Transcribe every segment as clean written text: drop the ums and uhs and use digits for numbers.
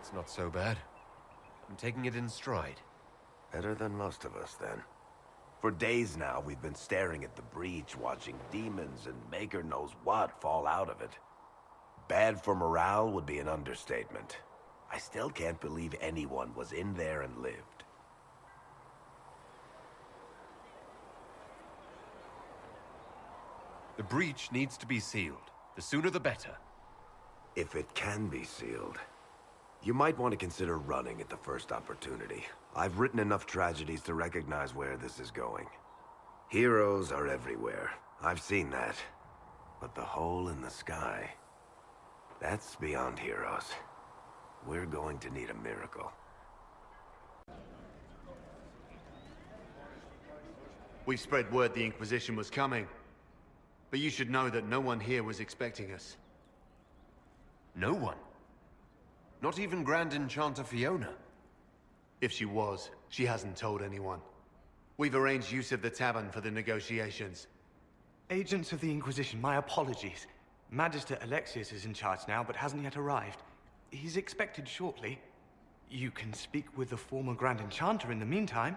It's not so bad. I'm taking it in stride. Better than most of us, then. For days now, we've been staring at the breach, watching demons and maker knows what fall out of it. Bad for morale would be an understatement. I still can't believe anyone was in there and lived. The breach needs to be sealed. The sooner the better. If it can be sealed, you might want to consider running at the first opportunity. I've written enough tragedies to recognize where this is going. Heroes are everywhere. I've seen that. But the hole in the sky, that's beyond heroes. We're going to need a miracle. We spread word the Inquisition was coming. But you should know that no one here was expecting us. No one? Not even Grand Enchanter Fiona? If she was, she hasn't told anyone. We've arranged use of the tavern for the negotiations. Agents of the Inquisition, my apologies. Magister Alexius is in charge now, but hasn't yet arrived. He's expected shortly. You can speak with the former Grand Enchanter in the meantime.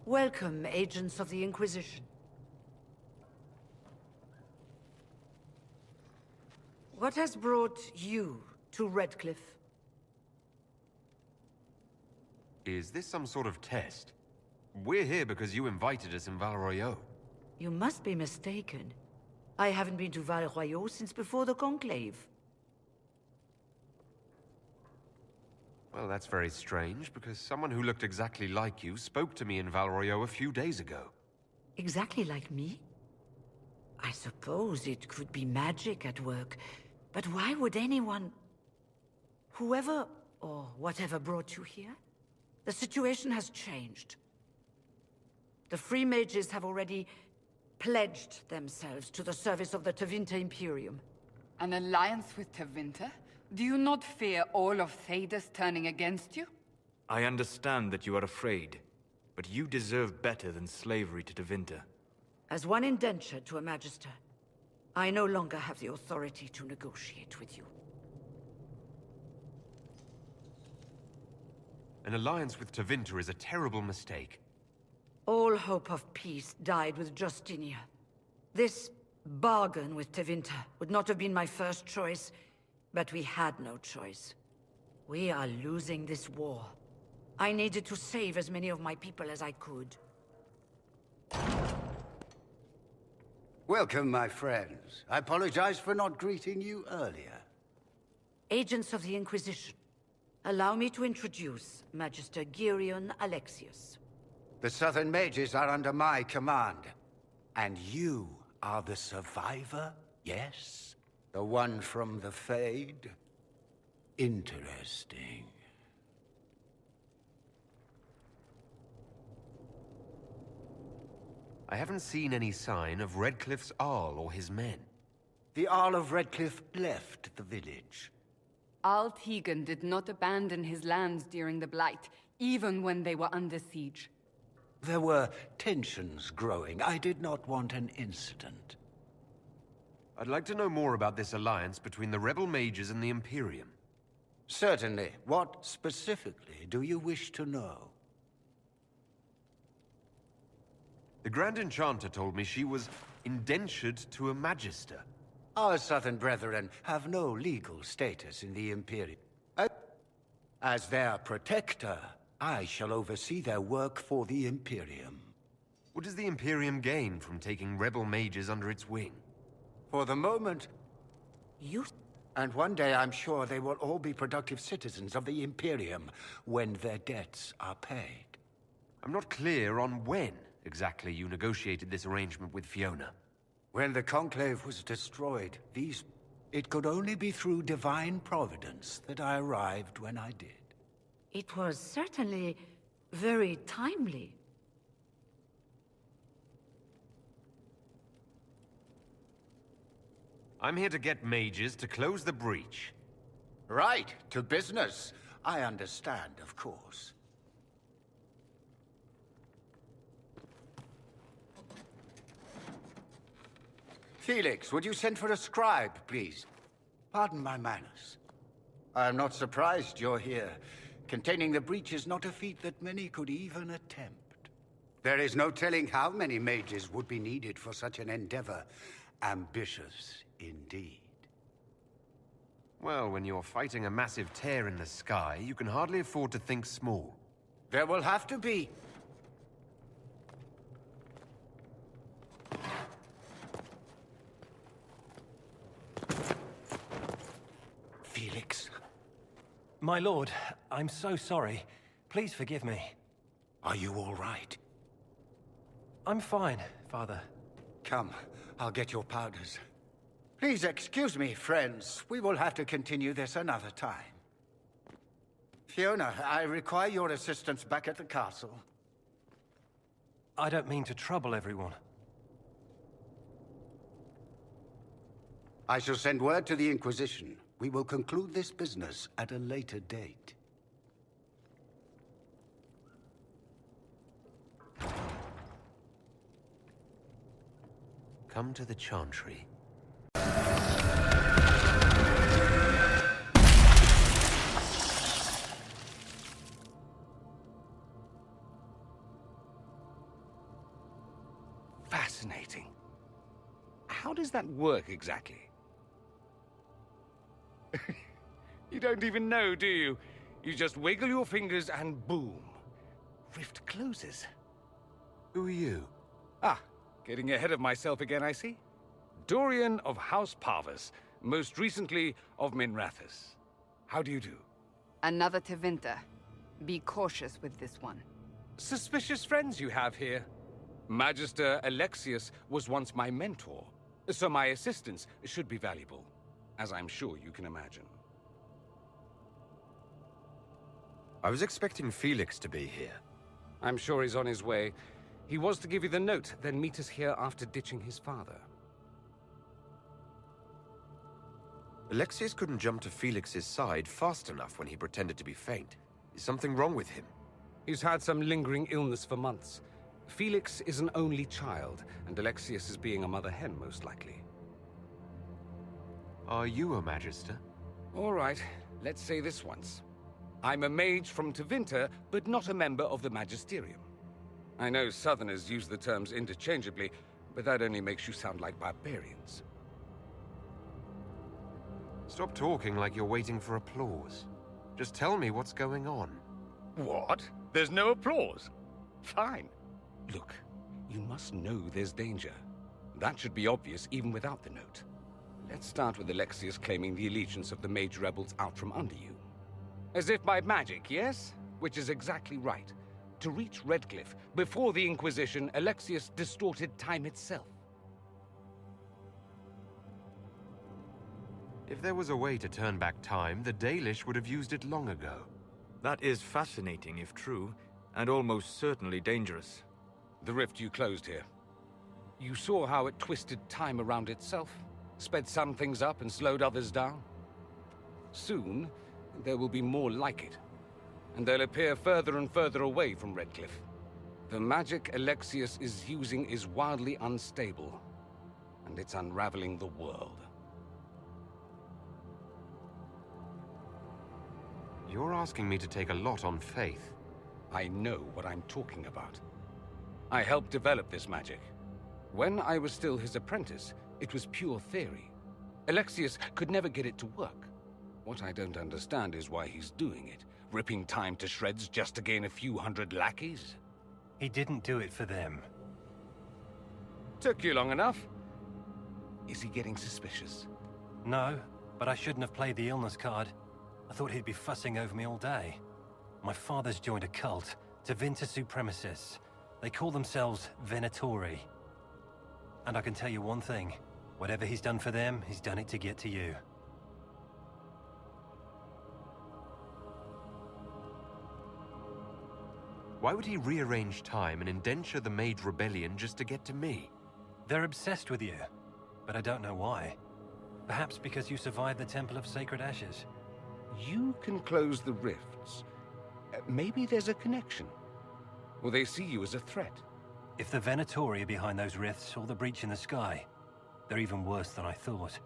Welcome, agents of the Inquisition. What has brought you to Redcliffe? Is this some sort of test? We're here because you invited us in Val Royeaux. You must be mistaken. I haven't been to Val Royeaux since before the Conclave. Well, that's very strange, because someone who looked exactly like you spoke to me in Val Royeaux a few days ago. Exactly like me? I suppose it could be magic at work, but why would anyone... Whoever or whatever brought you here? The situation has changed. The Free Mages have already pledged themselves to the service of the Tevinter Imperium. An alliance with Tevinter? Do you not fear all of Thedas turning against you? I understand that you are afraid, but you deserve better than slavery to Tevinter. As one indentured to a Magister, I no longer have the authority to negotiate with you. An alliance with Tevinter is a terrible mistake. All hope of peace died with Justinia. This bargain with Tevinter would not have been my first choice, but we had no choice. We are losing this war. I needed to save as many of my people as I could. Welcome, my friends. I apologize for not greeting you earlier. Agents of the Inquisition, allow me to introduce Magister Girion Alexius. The Southern Mages are under my command. And you are the survivor, yes? The one from the Fade? Interesting. I haven't seen any sign of Redcliffe's Arl or his men. The Arl of Redcliffe left the village. Al Tegan did not abandon his lands during the Blight, even when they were under siege. There were tensions growing. I did not want an incident. I'd like to know more about this alliance between the rebel mages and the Imperium. Certainly. What specifically do you wish to know? The Grand Enchanter told me she was indentured to a Magister. Our Southern brethren have no legal status in the Imperium. As their protector, I shall oversee their work for the Imperium. What does the Imperium gain from taking rebel mages under its wing? For the moment, You... and one day I'm sure they will all be productive citizens of the Imperium when their debts are paid. I'm not clear on when exactly you negotiated this arrangement with Fiona. When the Conclave was destroyed, it could only be through divine providence that I arrived when I did. It was certainly very timely. I'm here to get mages to close the breach. Right, to business. I understand, of course. Felix, would you send for a scribe, please? Pardon my manners. I am not surprised you're here. Containing the breach is not a feat that many could even attempt. There is no telling how many mages would be needed for such an endeavor. Ambitious indeed. Well, when you're fighting a massive tear in the sky, you can hardly afford to think small. There will have to be. Felix. My lord, I'm so sorry. Please forgive me. Are you all right? I'm fine, Father. Come, I'll get your powders. Please excuse me, friends. We will have to continue this another time. Fiona, I require your assistance back at the castle. I don't mean to trouble everyone. I shall send word to the Inquisition. We will conclude this business at a later date. Come to the Chantry. Fascinating. How does that work exactly? You don't even know, do you? You just wiggle your fingers and boom. Rift closes. Who are you? Ah, getting ahead of myself again, I see. Dorian of House Parvus, most recently of Minrathous. How do you do? Another Tevinter. Be cautious with this one. Suspicious friends you have here. Magister Alexius was once my mentor, so my assistance should be valuable, as I'm sure you can imagine. I was expecting Felix to be here. I'm sure he's on his way. He was to give you the note, then meet us here after ditching his father. Alexius couldn't jump to Felix's side fast enough when he pretended to be faint. Is something wrong with him? He's had some lingering illness for months. Felix is an only child, and Alexius is being a mother hen, most likely. Are you a Magister? All right, let's say this once. I'm a mage from Tevinter, but not a member of the Magisterium. I know Southerners use the terms interchangeably, but that only makes you sound like barbarians. Stop talking like you're waiting for applause. Just tell me what's going on. What? There's no applause? Fine. Look, you must know there's danger. That should be obvious even without the note. Let's start with Alexius claiming the allegiance of the mage rebels out from under you. As if by magic, yes? Which is exactly right. To reach Redcliffe, before the Inquisition, Alexius distorted time itself. If there was a way to turn back time, the Dalish would have used it long ago. That is fascinating if true, and almost certainly dangerous. The rift you closed here. You saw how it twisted time around itself, sped some things up and slowed others down. Soon, there will be more like it, and they'll appear further and further away from Redcliffe. The magic Alexius is using is wildly unstable, and it's unraveling the world. You're asking me to take a lot on faith. I know what I'm talking about. I helped develop this magic. When I was still his apprentice, it was pure theory. Alexius could never get it to work. What I don't understand is why he's doing it, ripping time to shreds just to gain a few hundred lackeys. He didn't do it for them. Took you long enough. Is he getting suspicious? No, but I shouldn't have played the illness card. I thought he'd be fussing over me all day. My father's joined a cult, Tevinter Supremacists. They call themselves Venatori. And I can tell you one thing. Whatever he's done for them, he's done it to get to you. Why would he rearrange time and indenture the Mage Rebellion just to get to me? They're obsessed with you, but I don't know why. Perhaps because you survived the Temple of Sacred Ashes. You can close the rifts. Maybe there's a connection. Or they see you as a threat. If the Venatori are behind those rifts or the breach in the sky, They're even worse than I thought.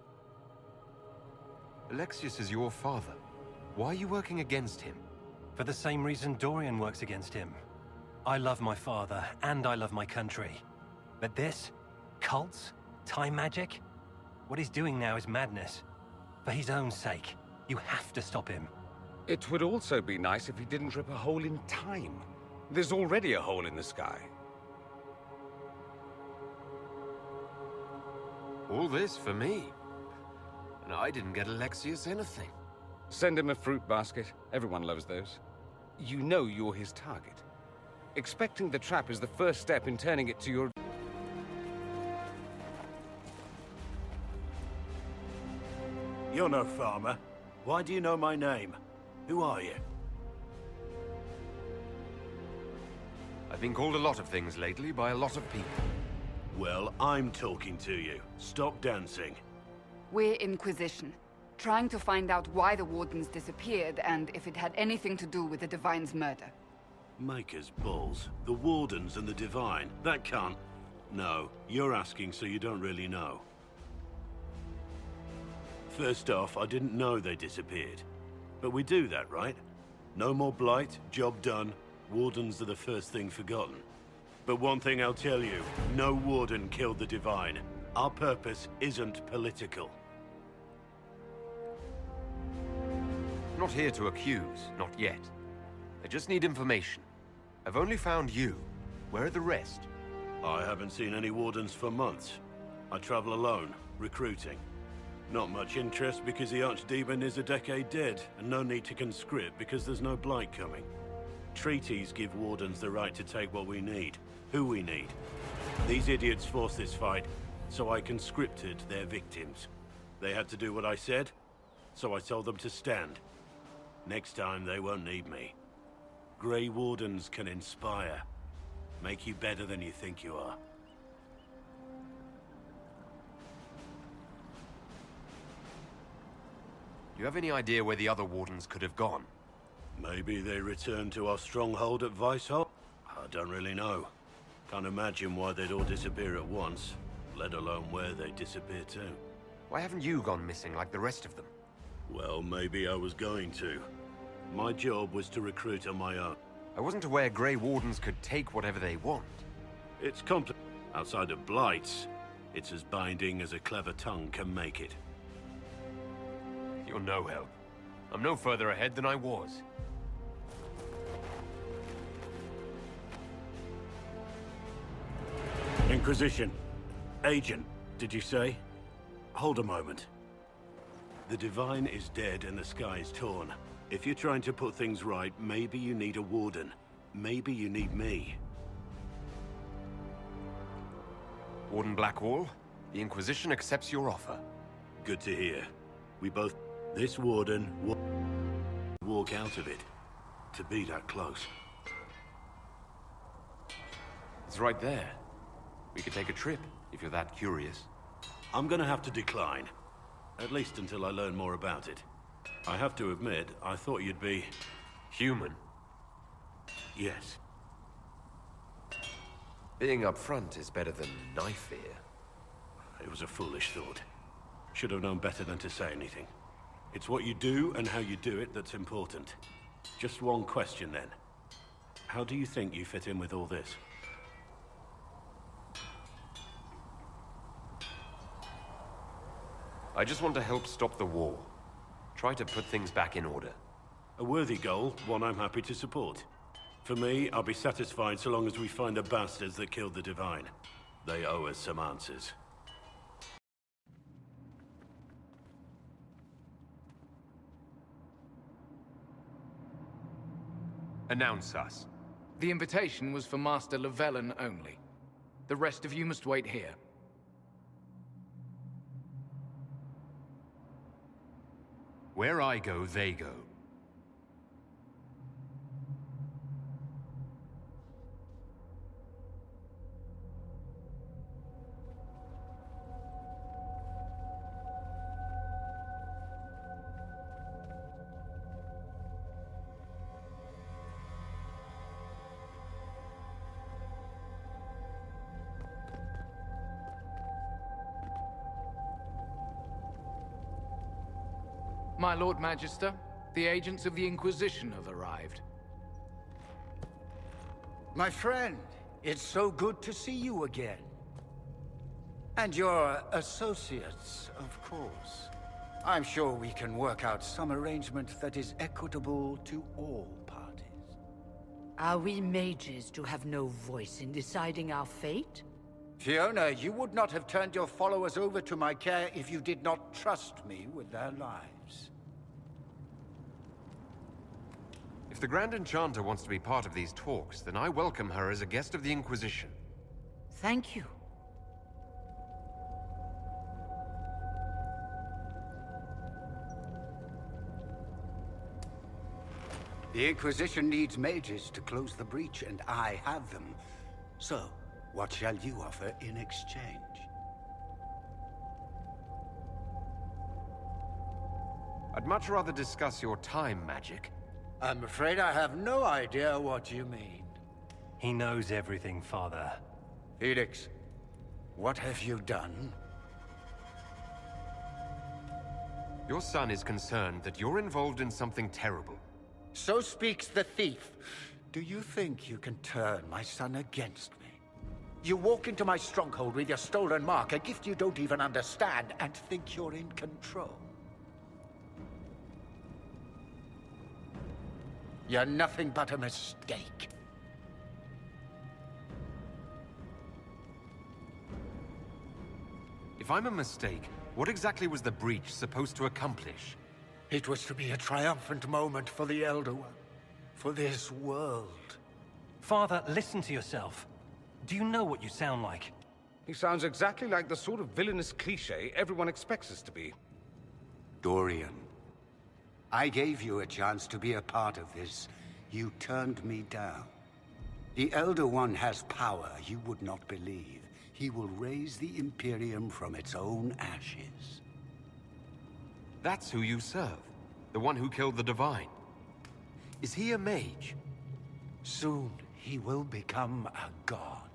Alexius is your father. Why are you working against him? For the same reason Dorian works against him. I love my father, and I love my country. But this? Cults? Time magic? What he's doing now is madness. For his own sake, you have to stop him. It would also be nice if he didn't rip a hole in time. There's already a hole in the sky. All this for me. And I didn't get Alexius anything. Send him a fruit basket. Everyone loves those. You know you're his target. Expecting the trap is the first step in turning it to your... You're no farmer. Why do you know my name? Who are you? I've been called a lot of things lately by a lot of people. Well, I'm talking to you. Stop dancing. We're Inquisition, trying to find out why the Wardens disappeared and if it had anything to do with the Divine's murder. Maker's balls. The Wardens and the Divine. That can't... No, you're asking so you don't really know. First off, I didn't know they disappeared. But we do that, right? No more blight, job done. Wardens are the first thing forgotten. But one thing I'll tell you, no Warden killed the Divine. Our purpose isn't political. Not here to accuse, not yet. I just need information. I've only found you. Where are the rest? I haven't seen any Wardens for months. I travel alone, recruiting. Not much interest because the Archdemon is a decade dead, and no need to conscript because there's no blight coming. Treaties give Wardens the right to take what we need, who we need. These idiots forced this fight, so I conscripted their victims. They had to do what I said, so I told them to stand. Next time they won't need me. Grey Wardens can inspire, make you better than you think you are. Do you have any idea where the other Wardens could have gone? Maybe they returned to our stronghold at Weishaupt? I don't really know. Can't imagine why they'd all disappear at once, let alone where they disappear to. Why haven't you gone missing like the rest of them? Well, maybe I was going to. My job was to recruit on my own. I wasn't aware Grey Wardens could take whatever they want. It's complex. Outside of blights, it's as binding as a clever tongue can make it. You're no help. I'm no further ahead than I was. Inquisition. Agent, did you say? Hold a moment. The Divine is dead and the sky is torn. If you're trying to put things right, maybe you need a Warden. Maybe you need me. Warden Blackwall, the Inquisition accepts your offer. Good to hear. We both... This Warden walk out of it. To be that close. It's right there. We could take a trip, if you're that curious. I'm gonna have to decline. At least until I learn more about it. I have to admit, I thought you'd be... Human? Yes. Being up front is better than knife fear. It was a foolish thought. Should have known better than to say anything. It's what you do and how you do it that's important. Just one question then. How do you think you fit in with all this? I just want to help stop the war. Try to put things back in order. A worthy goal, one I'm happy to support. For me, I'll be satisfied so long as we find the bastards that killed the Divine. They owe us some answers. Announce us. The invitation was for Master Llewellyn only. The rest of you must wait here. Where I go, they go. My Lord Magister, the agents of the Inquisition have arrived. My friend, it's so good to see you again. And your associates, of course. I'm sure we can work out some arrangement that is equitable to all parties. Are we mages to have no voice in deciding our fate? Fiona, you would not have turned your followers over to my care if you did not trust me with their lives. If the Grand Enchanter wants to be part of these talks, then I welcome her as a guest of the Inquisition. Thank you. The Inquisition needs mages to close the breach, and I have them. So, what shall you offer in exchange? I'd much rather discuss your time magic. I'm afraid I have no idea what you mean. He knows everything, Father. Felix, what have you done? Your son is concerned that you're involved in something terrible. So speaks the thief. Do you think you can turn my son against me? You walk into my stronghold with your stolen mark, a gift you don't even understand, and think you're in control. You're nothing but a mistake. If I'm a mistake, what exactly was the breach supposed to accomplish? It was to be a triumphant moment for the Elder One. For this world. Father, listen to yourself. Do you know what you sound like? He sounds exactly like the sort of villainous cliché everyone expects us to be. Dorian, I gave you a chance to be a part of this. You turned me down. The Elder One has power you would not believe. He will raise the Imperium from its own ashes. That's who you serve. The one who killed the Divine. Is he a mage? Soon, he will become a god.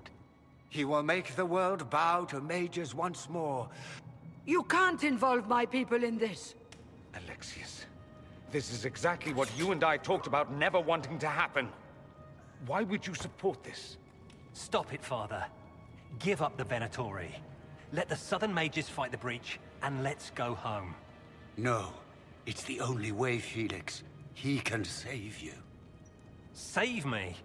He will make the world bow to mages once more. You can't involve my people in this. Alexius, this is exactly what you and I talked about never wanting to happen. Why would you support this? Stop it, Father. Give up the Venatori. Let the Southern Mages fight the breach, and let's go home. No, it's the only way, Felix. He can save you. Save me?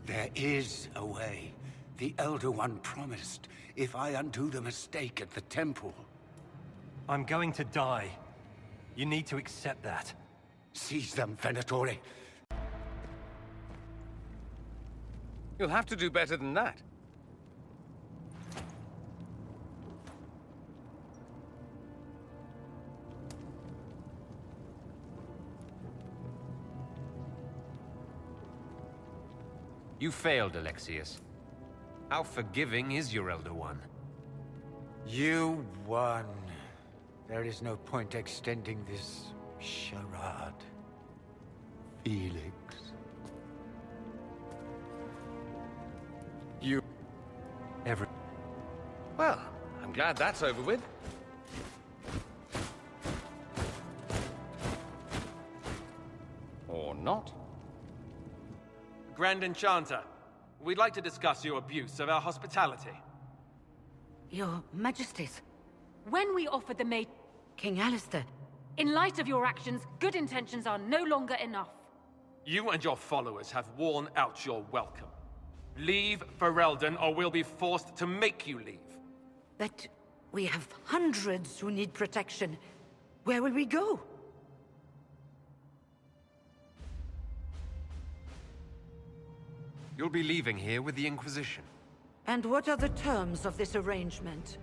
There is a way. The Elder One promised, if I undo the mistake at the temple. I'm going to die. You need to accept that. Seize them, Venatori. You'll have to do better than that. You failed, Alexius. How forgiving is your Elder One? You won. There is no point extending this charade. Felix. Well, I'm glad that's over with. Or not. Grand Enchanter, we'd like to discuss your abuse of our hospitality. Your Majesties. When we offered the maid... King Alistair. In light of your actions, good intentions are no longer enough. You and your followers have worn out your welcome. Leave Ferelden, or we'll be forced to make you leave. But we have hundreds who need protection. Where will we go? You'll be leaving here with the Inquisition. And what are the terms of this arrangement?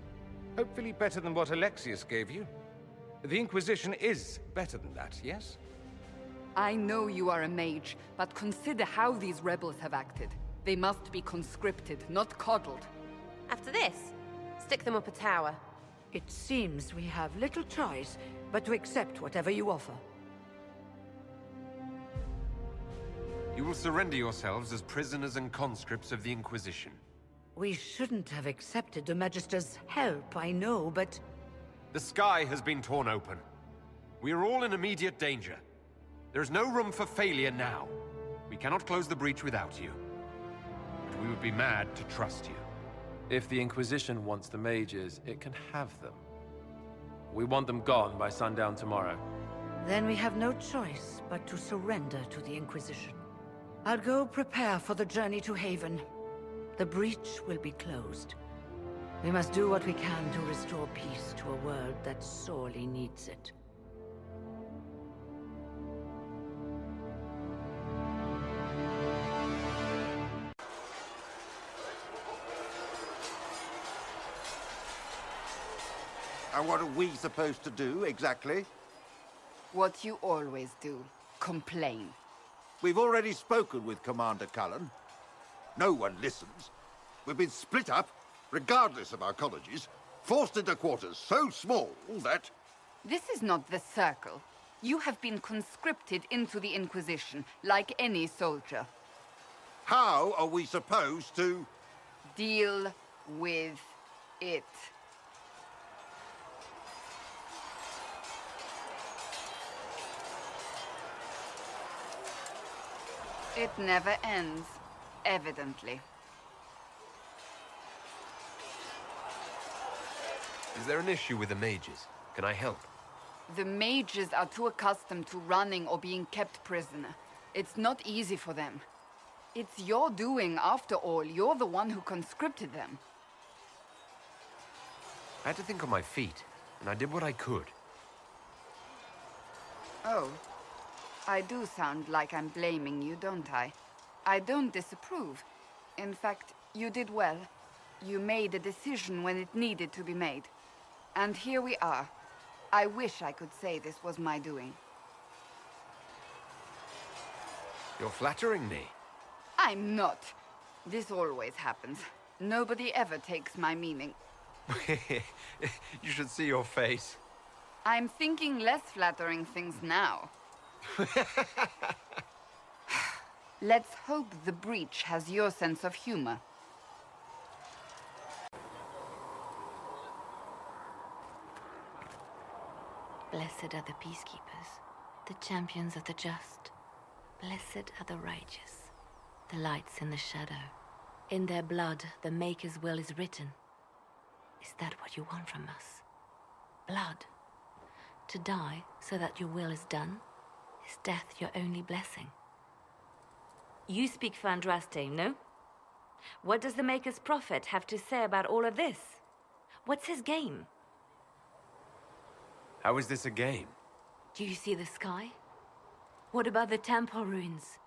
Hopefully better than what Alexius gave you. The Inquisition is better than that, yes? I know you are a mage, but consider how these rebels have acted. They must be conscripted, not coddled. After this, stick them up a tower. It seems we have little choice but to accept whatever you offer. You will surrender yourselves as prisoners and conscripts of the Inquisition. We shouldn't have accepted the Magister's help, I know, but... The sky has been torn open. We are all in immediate danger. There is no room for failure now. We cannot close the breach without you. But we would be mad to trust you. If the Inquisition wants the mages, it can have them. We want them gone by sundown tomorrow. Then we have no choice but to surrender to the Inquisition. I'll go prepare for the journey to Haven. The breach will be closed. We must do what we can to restore peace to a world that sorely needs it. And what are we supposed to do, exactly? What you always do. Complain. We've already spoken with Commander Cullen. No one listens. We've been split up, regardless of our colleges, forced into quarters so small that... This is not the Circle. You have been conscripted into the Inquisition, like any soldier. How are we supposed to... Deal with it. It never ends, evidently. Is there an issue with the mages? Can I help? The mages are too accustomed to running or being kept prisoner. It's not easy for them. It's your doing, after all. You're the one who conscripted them. I had to think on my feet, and I did what I could. Oh. I do sound like I'm blaming you, don't I? I don't disapprove. In fact, you did well. You made a decision when it needed to be made. And here we are. I wish I could say this was my doing. You're flattering me. I'm not. This always happens. Nobody ever takes my meaning. You should see your face. I'm thinking less flattering things now. Let's hope the breach has your sense of humor. Blessed are the peacekeepers, the champions of the just. Blessed are the righteous, the lights in the shadow. In their blood, the Maker's will is written. Is that what you want from us? Blood? To die so that your will is done? Is death your only blessing? You speak for Andraste, no? What does the Maker's prophet have to say about all of this? What's his game? How is this a game? Do you see the sky? What about the temple ruins?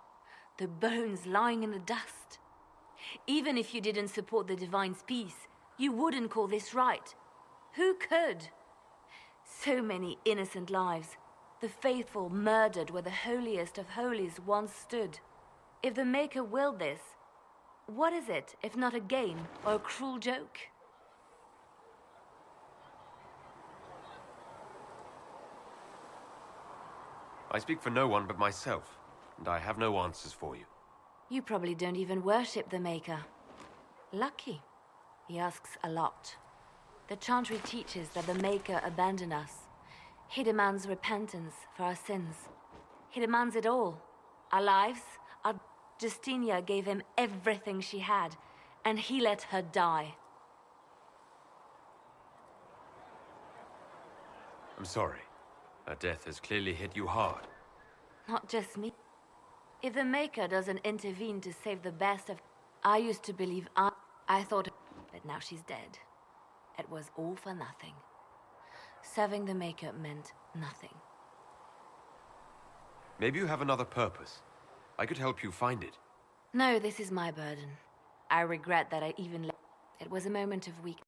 The bones lying in the dust? Even if you didn't support the Divine's peace, you wouldn't call this right. Who could? So many innocent lives. The faithful murdered where the holiest of holies once stood. If the Maker willed this, what is it if not a game or a cruel joke? I speak for no one but myself, and I have no answers for you. You probably don't even worship the Maker. Lucky. He asks a lot. The Chantry teaches that the Maker abandoned us. He demands repentance for our sins. He demands it all. Our lives, our... Justinia gave him everything she had, and he let her die. I'm sorry. Her death has clearly hit you hard. Not just me. If the Maker doesn't intervene to save the best of... I used to believe I thought... But now she's dead. It was all for nothing. Serving the Maker meant nothing. Maybe you have another purpose. I could help you find it. No, this is my burden. I regret that I even... It was a moment of weakness.